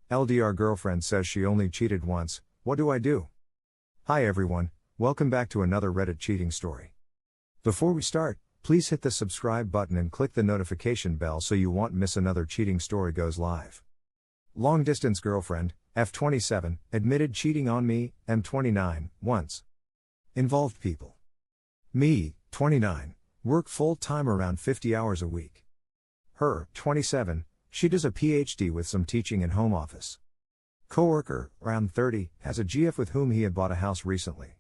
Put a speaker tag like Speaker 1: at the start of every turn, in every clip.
Speaker 1: LDR girlfriend says she only cheated once, what do I do? Hi everyone, welcome back to another Reddit cheating story. Before we start, please hit the subscribe button and click the notification bell so you won't miss another cheating story goes live. Long distance girlfriend, F27, admitted cheating on me, M29, once. Involved people. Me, 29, work full-time around 50 hours a week. Her, 27, she does a PhD with some teaching and home office. Coworker, around 30, has a GF with whom he had bought a house recently.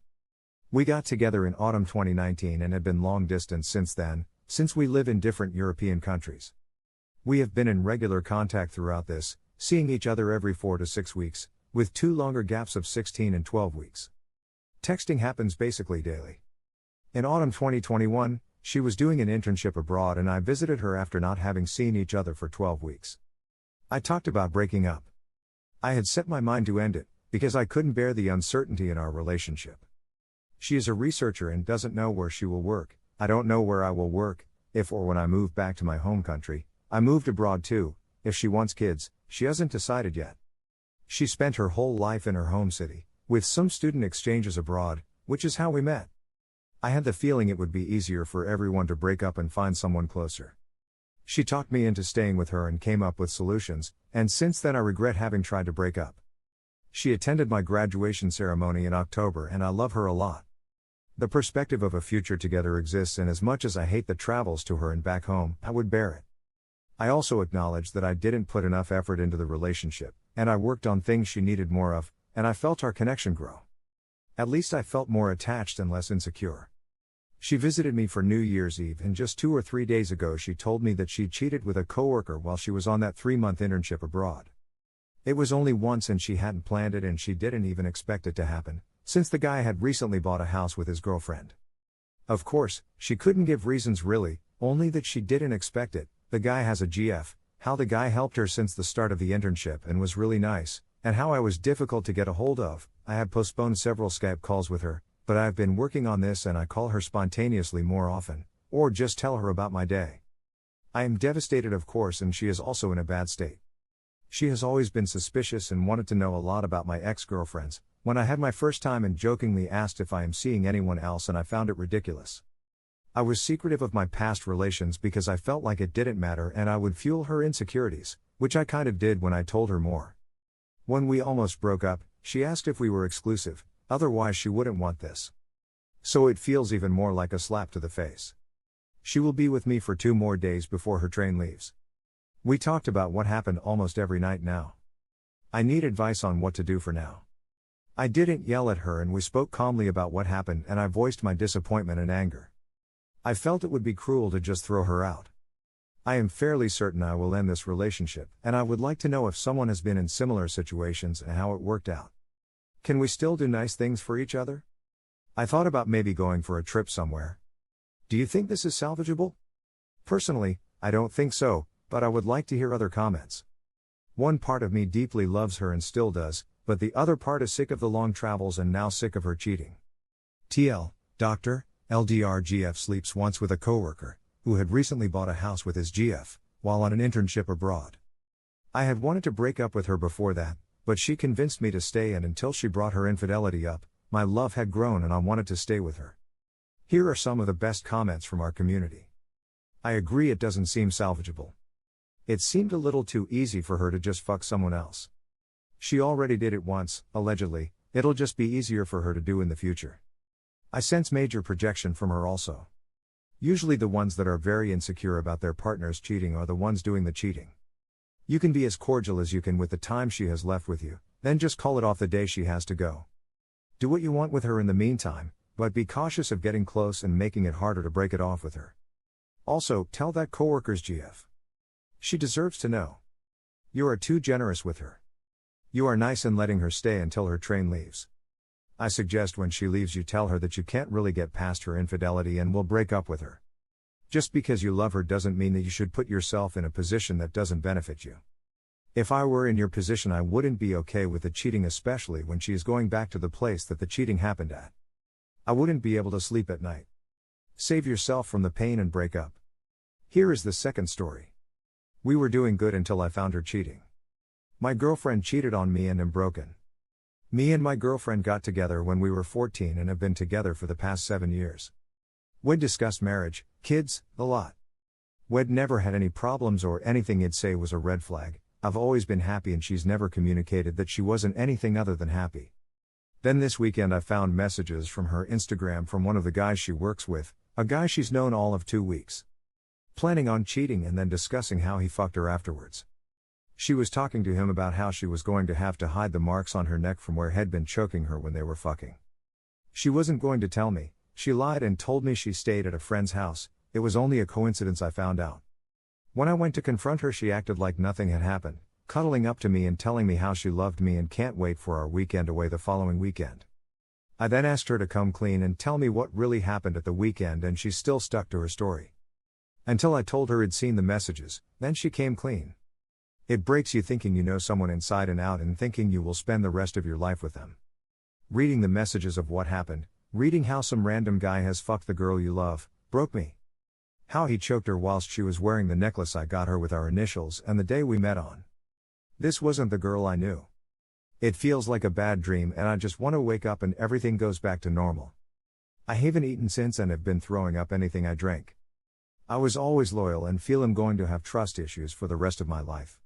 Speaker 1: We got together in autumn 2019 and had been long distance since then, since we live in different European countries. We have been in regular contact throughout this, seeing each other every 4 to 6 weeks, with 2 longer gaps of 16 and 12 weeks. Texting happens basically daily. In autumn 2021, she was doing an internship abroad and I visited her after not having seen each other for 12 weeks. I talked about breaking up. I had set my mind to end it, because I couldn't bear the uncertainty in our relationship. She is a researcher and doesn't know where she will work. I don't know where I will work, if or when I move back to my home country. I moved abroad too. If she wants kids, she hasn't decided yet. She spent her whole life in her home city, with some student exchanges abroad, which is how we met. I had the feeling it would be easier for everyone to break up and find someone closer. She talked me into staying with her and came up with solutions, and since then I regret having tried to break up. She attended my graduation ceremony in October and I love her a lot. The perspective of a future together exists, and as much as I hate the travels to her and back home, I would bear it. I also acknowledge that I didn't put enough effort into the relationship, and I worked on things she needed more of, and I felt our connection grow. At least I felt more attached and less insecure. She visited me for New Year's Eve and just 2 or 3 days ago she told me that she cheated with a coworker while she was on that 3-month internship abroad. It was only once and she hadn't planned it and she didn't even expect it to happen, since the guy had recently bought a house with his girlfriend. Of course, she couldn't give reasons really, only that she didn't expect it. The guy has a GF, how the guy helped her since the start of the internship and was really nice, and how I was difficult to get a hold of. I have postponed several Skype calls with her, but I've been working on this and I call her spontaneously more often, or just tell her about my day. I am devastated of course, and she is also in a bad state. She has always been suspicious and wanted to know a lot about my ex-girlfriends, when I had my first time and jokingly asked if I am seeing anyone else and I found it ridiculous. I was secretive of my past relations because I felt like it didn't matter and I would fuel her insecurities, which I kind of did when I told her more. When we almost broke up, she asked if we were exclusive, otherwise she wouldn't want this. So it feels even more like a slap to the face. She will be with me for 2 more days before her train leaves. We talked about what happened almost every night now. I need advice on what to do for now. I didn't yell at her and we spoke calmly about what happened and I voiced my disappointment and anger. I felt it would be cruel to just throw her out. I am fairly certain I will end this relationship, and I would like to know if someone has been in similar situations and how it worked out. Can we still do nice things for each other? I thought about maybe going for a trip somewhere. Do you think this is salvageable? Personally, I don't think so, but I would like to hear other comments. One part of me deeply loves her and still does, but the other part is sick of the long travels and now sick of her cheating. TL, Dr. LDR GF sleeps once with a coworker, who had recently bought a house with his GF, while on an internship abroad. I had wanted to break up with her before that, but she convinced me to stay, and until she brought her infidelity up, my love had grown and I wanted to stay with her. Here are some of the best comments from our community. I agree, it doesn't seem salvageable. It seemed a little too easy for her to just fuck someone else. She already did it once, allegedly, it'll just be easier for her to do in the future. I sense major projection from her also. Usually the ones that are very insecure about their partner's cheating are the ones doing the cheating. You can be as cordial as you can with the time she has left with you, then just call it off the day she has to go. Do what you want with her in the meantime, but be cautious of getting close and making it harder to break it off with her. Also, tell that coworker's GF. She deserves to know. You are too generous with her. You are nice in letting her stay until her train leaves. I suggest when she leaves you tell her that you can't really get past her infidelity and will break up with her. Just because you love her doesn't mean that you should put yourself in a position that doesn't benefit you. If I were in your position I wouldn't be okay with the cheating, especially when she is going back to the place that the cheating happened at. I wouldn't be able to sleep at night. Save yourself from the pain and break up. Here is the second story. We were doing good until I found her cheating. My girlfriend cheated on me and am broken. Me and my girlfriend got together when we were 14 and have been together for the past 7 years. We'd discussed marriage, kids, a lot. We'd never had any problems or anything he'd say was a red flag. I've always been happy and she's never communicated that she wasn't anything other than happy. Then this weekend I found messages from her Instagram from one of the guys she works with, a guy she's known all of 2 weeks. Planning on cheating and then discussing how he fucked her afterwards. She was talking to him about how she was going to have to hide the marks on her neck from where he'd been choking her when they were fucking. She wasn't going to tell me, she lied and told me she stayed at a friend's house. It was only a coincidence, I found out. When I went to confront her, she acted like nothing had happened, cuddling up to me and telling me how she loved me and can't wait for our weekend away the following weekend. I then asked her to come clean and tell me what really happened at the weekend, and she still stuck to her story. Until I told her I'd seen the messages, then she came clean. It breaks you thinking you know someone inside and out and thinking you will spend the rest of your life with them. Reading the messages of what happened, reading how some random guy has fucked the girl you love, broke me. How he choked her whilst she was wearing the necklace I got her with our initials and the day we met on. This wasn't the girl I knew. It feels like a bad dream and I just want to wake up and everything goes back to normal. I haven't eaten since and have been throwing up anything I drank. I was always loyal and feel I'm going to have trust issues for the rest of my life.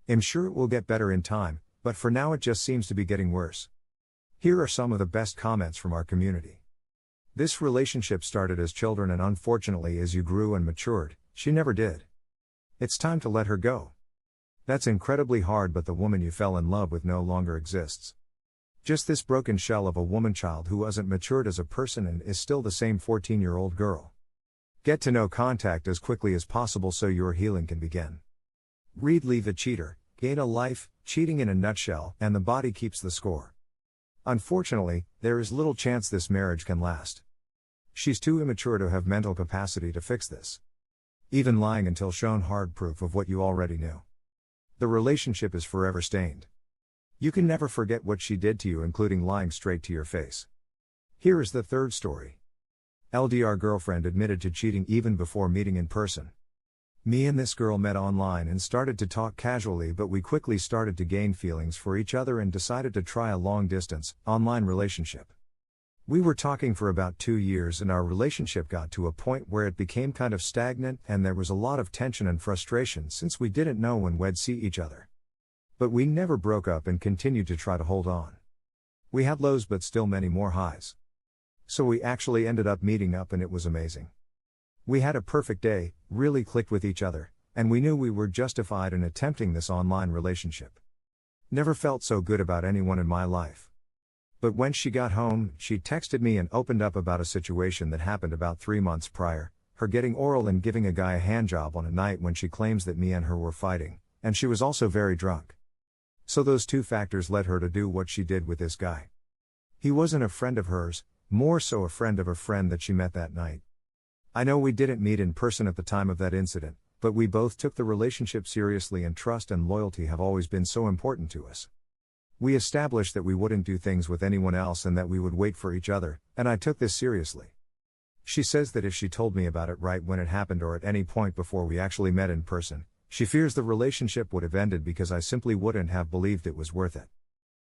Speaker 1: I'm sure it will get better in time, but for now it just seems to be getting worse. Here are some of the best comments from our community. This relationship started as children and unfortunately as you grew and matured, she never did. It's time to let her go. That's incredibly hard, but the woman you fell in love with no longer exists. Just this broken shell of a woman child who hasn't matured as a person and is still the same 14-year-old girl. Get to no contact as quickly as possible so your healing can begin. Read Leave a Cheater, Gain a Life, Cheating in a Nutshell, and the Body Keeps the Score. Unfortunately, there is little chance this marriage can last. She's too immature to have mental capacity to fix this. Even lying until shown hard proof of what you already knew. The relationship is forever stained. You can never forget what she did to you, including lying straight to your face. Here is the third story. LDR girlfriend admitted to cheating even before meeting in person. Me and this girl met online and started to talk casually, but we quickly started to gain feelings for each other and decided to try a long-distance, online relationship. We were talking for about 2 years and our relationship got to a point where it became kind of stagnant and there was a lot of tension and frustration since we didn't know when we'd see each other. But we never broke up and continued to try to hold on. We had lows but still many more highs. So we actually ended up meeting up and it was amazing. We had a perfect day, really clicked with each other, and we knew we were justified in attempting this online relationship. Never felt so good about anyone in my life. But when she got home, she texted me and opened up about a situation that happened about 3 months prior, her getting oral and giving a guy a handjob on a night when she claims that me and her were fighting, and she was also very drunk. So those two factors led her to do what she did with this guy. He wasn't a friend of hers, more so a friend of a friend that she met that night. I know we didn't meet in person at the time of that incident, but we both took the relationship seriously and trust and loyalty have always been so important to us. We established that we wouldn't do things with anyone else and that we would wait for each other, and I took this seriously. She says that if she told me about it right when it happened or at any point before we actually met in person, she fears the relationship would have ended because I simply wouldn't have believed it was worth it.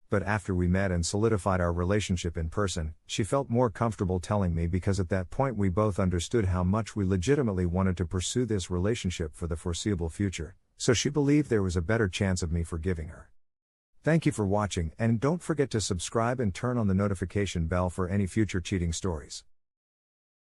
Speaker 1: But after we met and solidified our relationship in person, she felt more comfortable telling me because at that point we both understood how much we legitimately wanted to pursue this relationship for the foreseeable future, so she believed there was a better chance of me forgiving her. Thank you for watching and don't forget to subscribe and turn on the notification bell for any future cheating stories.